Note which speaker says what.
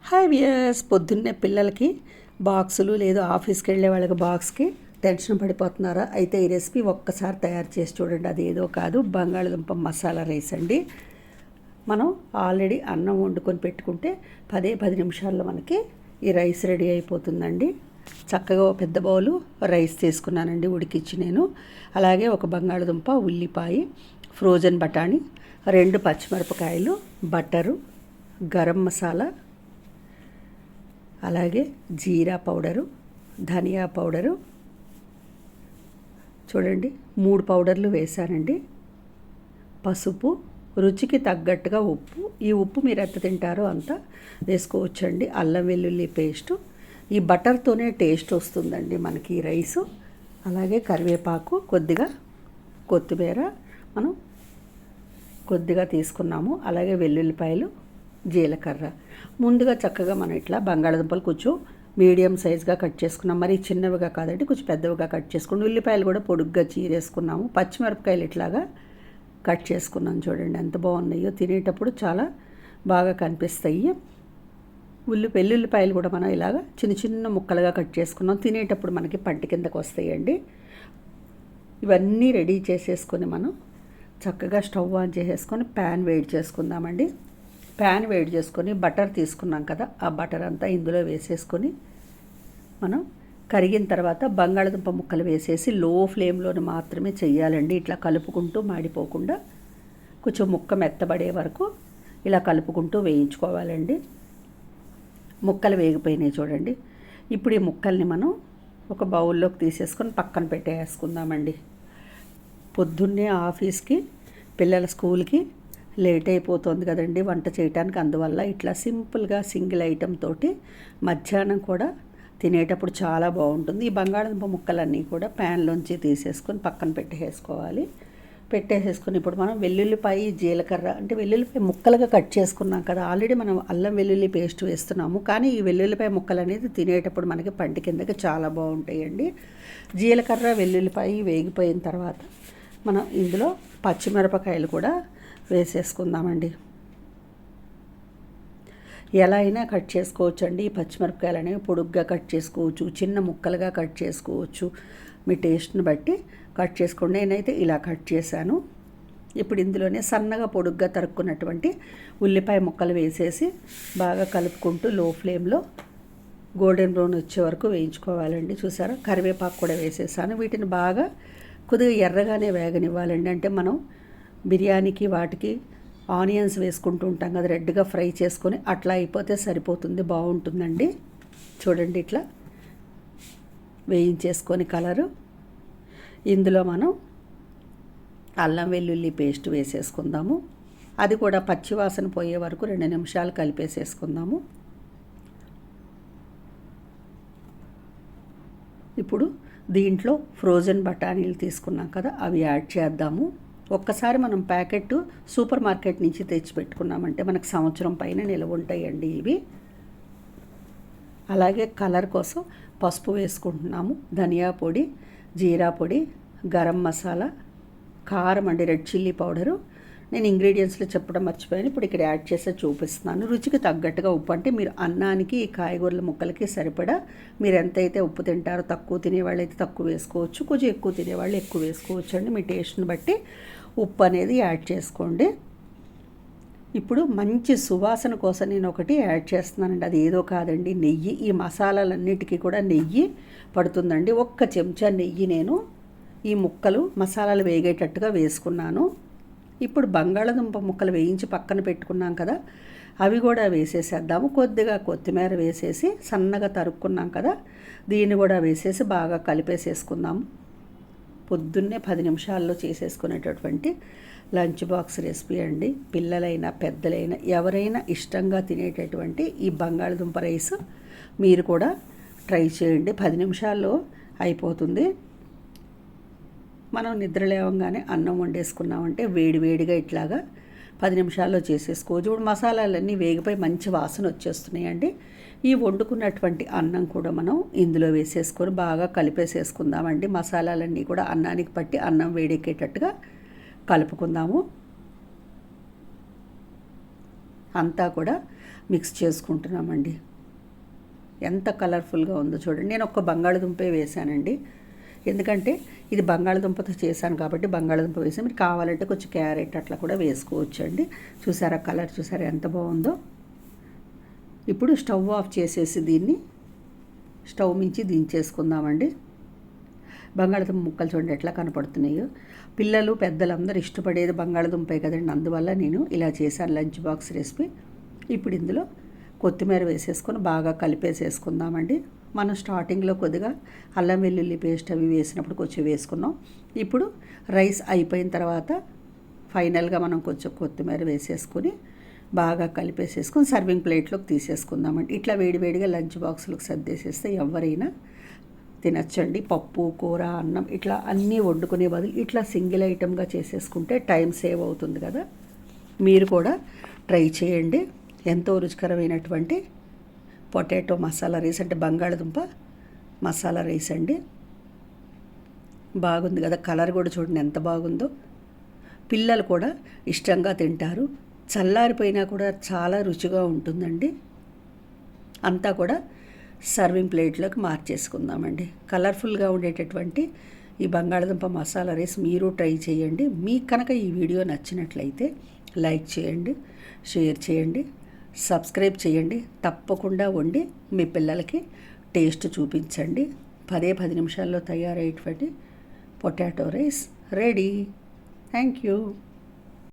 Speaker 1: Hi viewers, పొద్దున్నే పిల్లలకి బాక్సులు లేదు ఆఫీస్కి వెళ్ళే వాళ్ళకి బాక్స్కి టెన్షన్ పడిపోతున్నారా? అయితే ఈ రెసిపీ ఒక్కసారి తయారు చేసి చూడండి. అది ఏదో కాదు, బంగాళదుంప మసాలా రైస్ అండి. మనం ఆల్రెడీ అన్నం వండుకొని పెట్టుకుంటే 10 నిమిషాల్లో మనకి ఈ రైస్ రెడీ అయిపోతుందండి. చక్కగా పెద్ద బౌలు రైస్ తీసుకున్నానండి ఉడికిచ్చి నేను. అలాగే ఒక బంగాళదుంప, ఉల్లిపాయ, ఫ్రోజన్ బఠానీ, 2 పచ్చిమిరపకాయలు, బటరు, గరం మసాలా, అలాగే జీరా పౌడరు, ధనియా పౌడరు, చూడండి 3 పౌడర్లు వేసానండి. పసుపు, రుచికి తగ్గట్టుగా ఉప్పు. ఈ ఉప్పు మీరు ఎంత తింటారో అంత వేసుకోవచ్చండి. అల్లం వెల్లుల్లి పేస్టు. ఈ బటర్తోనే టేస్ట్ వస్తుందండి మనకి ఈ రైసు. అలాగే కరివేపాకు, కొద్దిగా కొత్తిమీర మనం కొద్దిగా తీసుకున్నాము. అలాగే వెల్లుల్లిపాయలు, జీలకర్ర. ముందుగా చక్కగా మనం ఇట్లా బంగాళదుంపలు కొంచెం మీడియం సైజ్గా కట్ చేసుకున్నాం. మరి చిన్నవిగా కాదండి, కొంచెం పెద్దవిగా కట్ చేసుకున్నాం. ఉల్లిపాయలు కూడా పొడుగ్గా చీరేసుకున్నాము. పచ్చిమిరపకాయలు ఇట్లాగా కట్ చేసుకున్నాం. చూడండి ఎంత బాగున్నాయో, తినేటప్పుడు చాలా బాగా కనిపిస్తాయి. వెల్లుల్లిపాయలు కూడా మనం ఇలాగా చిన్న చిన్న ముక్కలుగా కట్ చేసుకున్నాం. తినేటప్పుడు మనకి పంటి కిందకు వస్తాయండి. ఇవన్నీ రెడీ చేసేసుకొని మనం చక్కగా స్టవ్ ఆన్ చేసేసుకొని ప్యాన్ వేడి చేసుకుందామండి. ప్యాన్ వేడి చేసుకొని బటర్ తీసుకున్నాం కదా, ఆ బటర్ అంతా ఇందులో వేసేసుకొని మనం కరిగిన తర్వాత బంగాళదుంప ముక్కలు వేసేసి లో ఫ్లేమ్లోనే మాత్రమే చేయాలండి. ఇట్లా కలుపుకుంటూ మాడిపోకుండా కొంచెం ముక్క మెత్తబడే వరకు ఇలా కలుపుకుంటూ వేయించుకోవాలండి. ముక్కలు వేగిపోయినాయి చూడండి. ఇప్పుడు ఈ ముక్కల్ని మనం ఒక బౌల్లోకి తీసేసుకొని పక్కన పెట్టేసుకుందామండి. పొద్దున్నే ఆఫీస్కి, పిల్లల స్కూల్కి లేట్ అయిపోతుంది కదండి వంట చేయడానికి. అందువల్ల ఇట్లా సింపుల్గా సింగిల్ ఐటెం తోటి మధ్యాహ్నం కూడా తినేటప్పుడు చాలా బాగుంటుంది. ఈ బంగాళదుంప ముక్కలన్నీ కూడా ప్యాన్లోంచి తీసేసుకొని పక్కన పెట్టేసేసుకొని ఇప్పుడు మనం వెల్లుల్లిపాయ, జీలకర్ర, అంటే వెల్లుల్లిపాయ ముక్కలుగా కట్ చేసుకున్నాం కదా. ఆల్రెడీ మనం అల్లం వెల్లుల్లి పేస్ట్ వేస్తున్నాము, కానీ ఈ వెల్లుల్లిపాయ ముక్కలు అనేది తినేటప్పుడు మనకి పంటి కిందకి చాలా బాగుంటాయండి. జీలకర్ర, వెల్లుల్లిపాయ వేగిపోయిన తర్వాత మనం ఇందులో పచ్చిమిరపకాయలు కూడా వేసేసుకుందామండి. ఎలా అయినా కట్ చేసుకోవచ్చు అండి. ఈ పచ్చిమిరపకాయలు అనేవి పొడుగ్గా కట్ చేసుకోవచ్చు, చిన్న ముక్కలుగా కట్ చేసుకోవచ్చు. మీ టేస్ట్ని బట్టి కట్ చేసుకోండి. నేనైతే ఇలా కట్ చేశాను. ఇప్పుడు ఇందులోనే సన్నగా పొడుగ్గా తరుక్కున్నటువంటి ఉల్లిపాయ ముక్కలు వేసేసి బాగా కలుపుకుంటూ లో ఫ్లేమ్లో గోల్డెన్ బ్రౌన్ వచ్చే వరకు వేయించుకోవాలండి. చూసారా, కరివేపాకు కూడా వేసేసాను. వీటిని బాగా కొద్దిగా ఎర్రగానే వేగనివ్వాలండి. అంటే మనం బిర్యానీకి వాటికి ఆనియన్స్ వేసుకుంటూ ఉంటాం కదా, రెడ్గా ఫ్రై చేసుకొని అట్లా అయిపోతే సరిపోతుంది, బాగుంటుందండి. చూడండి ఇట్లా వేయించేసుకొని కలరు. ఇందులో మనం అల్లం వెల్లుల్లి పేస్ట్ వేసేసుకుందాము. అది కూడా పచ్చివాసన పోయే వరకు 2 నిమిషాలు కలిపేసేసుకుందాము. ఇప్పుడు దీంట్లో ఫ్రోజన్ బఠానీలు తీసుకున్నాం కదా, అవి యాడ్ చేద్దాము. ఒక్కసారి మనం ప్యాకెట్ సూపర్ మార్కెట్ నుంచి తెచ్చి పెట్టుకున్నామంటే మనకు సంవత్సరం పైన నిల్వ ఉంటాయండి ఇవి. అలాగే కలర్ కోసం పసుపు వేసుకుంటున్నాము, ధనియా పొడి, జీరా పొడి, గరం మసాలా, కారం అండి, రెడ్ చిల్లీ పౌడరు. నేను ఇంగ్రీడియంట్స్లో చెప్పడం మర్చిపోయాను, ఇప్పుడు ఇక్కడ యాడ్ చేసి చూపిస్తున్నాను. రుచికి తగ్గట్టుగా ఉప్పు, అంటే మీరు అన్నానికి, ఈ కాయగూరల ముక్కలకి సరిపడా మీరు ఎంతైతే ఉప్పు తింటారో, తక్కువ తినేవాళ్ళు అయితే తక్కువ వేసుకోవచ్చు, కొంచెం ఎక్కువ తినేవాళ్ళు ఎక్కువ వేసుకోవచ్చు అండి. మీ టేస్ట్ని బట్టి ఉప్పు అనేది యాడ్ చేసుకోండి. ఇప్పుడు మంచి సువాసన కోసం నేను ఒకటి యాడ్ చేస్తున్నానండి. అది ఏదో కాదండి, నెయ్యి. ఈ మసాలాలన్నిటికీ కూడా నెయ్యి పడుతుందండి. 1 చెంచా నెయ్యి నేను ఈ ముక్కలు మసాలాలు వేగేటట్టుగా వేసుకున్నాను. ఇప్పుడు బంగాళదుంప ముక్కలు వేయించి పక్కన పెట్టుకున్నాం కదా, అవి కూడా వేసేసేద్దాము. కొద్దిగా కొత్తిమీర వేసేసి సన్నగా తరుక్కున్నాం కదా, దీన్ని కూడా వేసేసి బాగా కలిపేసేసుకుందాము. పొద్దున్నే 10 నిమిషాల్లో చేసేసుకునేటటువంటి లంచ్ బాక్స్ రెసిపీ అండి. పిల్లలైనా పెద్దలైనా ఎవరైనా ఇష్టంగా తినేటటువంటి ఈ బంగాళదుంప రైస్ మీరు కూడా ట్రై చేయండి. 10 నిమిషాల్లో అయిపోతుంది. మనం నిద్ర లేవగానే అన్నం వండేసుకున్నామంటే వేడివేడిగా ఇట్లాగా 10 నిమిషాల్లో చేసేసుకోవచ్చు. ఇప్పుడు మసాలాలన్నీ వేగిపోయి మంచి వాసన వచ్చేస్తున్నాయండి. ఈ వండుకున్నటువంటి అన్నం కూడా మనం ఇందులో వేసేసుకొని బాగా కలిపేసేసుకుందామండి. మసాలాలన్నీ కూడా అన్నానికి పట్టి అన్నం వేడెక్కేటట్టుగా కలుపుకుందాము. అంతా కూడా మిక్స్ చేసుకుంటున్నామండి. ఎంత కలర్ఫుల్గా ఉందో చూడండి. నేను ఒక్క బంగాళదుంపే వేసానండి, ఎందుకంటే ఇది బంగాళదుంపతో చేశాను కాబట్టి బంగాళదుంప వేసి, మీరు కావాలంటే కొంచెం క్యారెట్ అట్లా కూడా వేసుకోవచ్చు అండి. చూసారా కలర్, చూసారా ఎంత బాగుందో. ఇప్పుడు స్టవ్ ఆఫ్ చేసేసి దీన్ని స్టవ్ మించి దించేసుకుందామండి. బంగాళదుంప ముక్కలు చూడండి ఎట్లా కనపడుతున్నాయో. పిల్లలు పెద్దలందరూ ఇష్టపడేది బంగాళదుంపే కదండి, అందువల్ల నేను ఇలా చేశాను లంచ్ బాక్స్ రెసిపీ. ఇప్పుడు ఇందులో కొత్తిమీర వేసేసుకొని బాగా కలిపేసేసుకుందామండి. మనం స్టార్టింగ్లో కొద్దిగా అల్లం వెల్లుల్లి పేస్ట్ అవి వేసినప్పుడు కొంచెం వేసుకున్నాం. ఇప్పుడు రైస్ అయిపోయిన తర్వాత ఫైనల్గా మనం కొంచెం కొత్తిమీర వేసేసుకొని బాగా కలిపేసేసుకొని సర్వింగ్ ప్లేట్లోకి తీసేసుకుందామండి. ఇట్లా వేడివేడిగా లంచ్ బాక్స్లోకి సర్దేసేస్తే ఎవరైనా తినచ్చండి. పప్పు, కూర, అన్నం ఇట్లా అన్నీ వండుకునే బదులు ఇట్లా సింగిల్ ఐటెంగా చేసేసుకుంటే టైం సేవ్ అవుతుంది కదా. మీరు కూడా ట్రై చేయండి. ఎంతో రుచికరమైనటువంటి పొటాటో మసాలా రైస్, అంటే బంగాళదుంప మసాలా రైస్ అండి. బాగుంది కదా, కలర్ కూడా చూడండి ఎంత బాగుందో. పిల్లలు కూడా ఇష్టంగా తింటారు. చల్లారిపోయినా కూడా చాలా రుచిగా ఉంటుందండి. అంతా కూడా సర్వింగ్ ప్లేట్లోకి మార్చేసుకుందామండి. కలర్ఫుల్గా ఉండేటటువంటి ఈ బంగాళదుంప మసాలా రైస్ మీరు ట్రై చేయండి. మీకు కనుక ఈ వీడియో నచ్చినట్లయితే లైక్ చేయండి, షేర్ చేయండి, సబ్స్క్రైబ్ చేయండి. తప్పకుండా వండి మీ పిల్లలకి టేస్ట్ చూపించండి. 10 నిమిషాల్లో తయారయ్యేటువంటి potato rice ready. Thank you.